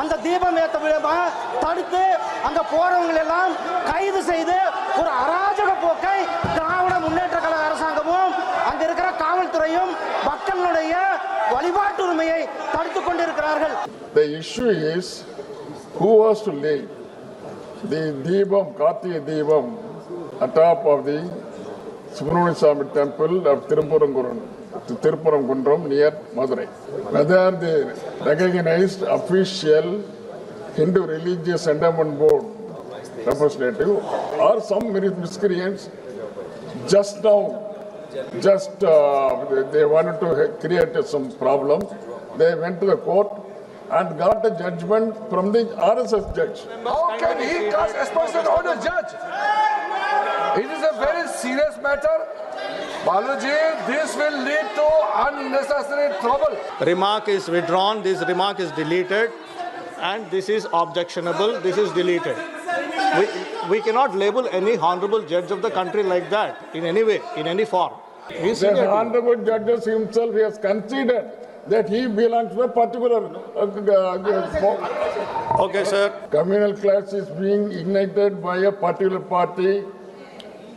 அந்த தீபம் ஏற்ற விழாவை தடுத்து அங்க போறவங்க எல்லாம் கைது செய்து ஒரு அராஜக போக்கை திராவிட முன்னேற்ற கழக அரசாங்கமும் அங்க இருக்கிற காவல்துறையும் மக்களுடைய வழிபாட்டு உரிமையை தடுத்துக் கொண்டிருக்கிறார்கள். The issue is who was to lay the Deepam, Kartiga Deepam on top of the Subramania Swami temple of Tirupurangundram near Madurai. Whether the recognized official Hindu Religious Endowment Board representative or some miscreants just now, they wanted to create some problem. They went to the court and got a judgment from the RSS judge. How can he cast aspersion on a judge? It is a very serious matter. Baluji, this will lead to unnecessary trouble. Remark is withdrawn, this remark is deleted, and this is objectionable, this is deleted. We cannot label any honorable judge of the country like that in any way, in any form. The honorable judges himself has considered that he belongs to a particular Okay, sir. communal class is being ignited by a particular party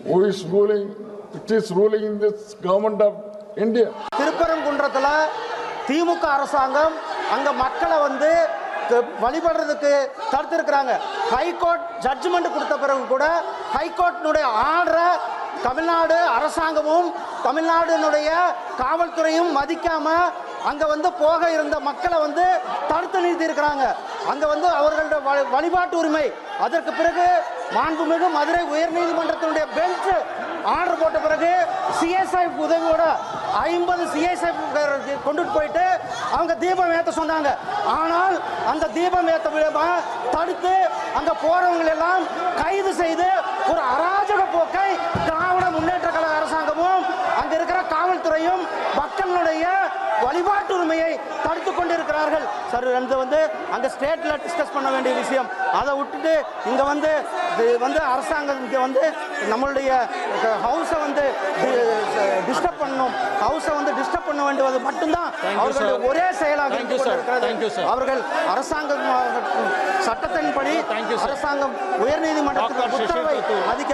who is ruling, which is ruling in this government of India. திருப்பரங்குன்றத்துல திமுக அரசாங்கம் அங்க மக்களை வந்து வழிபடுறதுக்கு தடுத்திருக்கிறாங்க. High court judgement கொடுத்த பிறகு கூட ஹைகோர்ட்டினுடைய ஆர்டரை தமிழ்நாடு அரசாங்கமும் தமிழ்நாடுனுடைய காவல்துறையும் மதிக்காம அங்க வந்து போக இருந்த மக்களை வந்து தடுத்து நிறுத்தி இருக்கிறாங்க. அங்க வந்து அவர்களுடைய வழிபாட்டு உரிமை. அதற்கு பிறகு மாண்புமிகு மதுரை உயர்நீதிமன்றத்தினுடைய பெஞ்ச் ஆர்டர் போட்ட பிறகு சிஎஸ்ஐ உதவியோட 50 சிஎஸ்ஐ கொண்டுட்டு போயிட்டு அவங்க தீபம் ஏற்ற சொன்னாங்க. ஆனால் அந்த தீபம் ஏற்ற விழாவை தடுத்து அங்க போறவங்க எல்லாம் கைது செய்து ஒரு அராஜக போக்கை திராவிட முன்னேற்ற கழக அரசாங்கமும் அங்க இருக்கிற காவல்துறையும் மக்களுடைய வழிபாட்டு உரிமையை தடுத்துக் கொண்டிருக்கிறார்கள். சார் வந்து அங்க ஸ்டேட்ல டிஸ்கஸ் பண்ண வேண்டிய விஷயம், அதை விட்டுட்டு இங்க வந்து அரசாங்கம் இங்க வந்து நம்மளுடைய ஹவுஸை வந்து டிஸ்டர்ப் பண்ணணும், ஹவுஸை வந்து டிஸ்டர்ப் பண்ண வேண்டியது மட்டும்தான் அவர்களுடைய ஒரே செயலாக இருக்கிறது. அவர்கள் அரசாங்கம் சட்டத்தின்படி அரசாங்கம் உயர்நீதிமன்றத்தின் உத்தரவை மதிக்க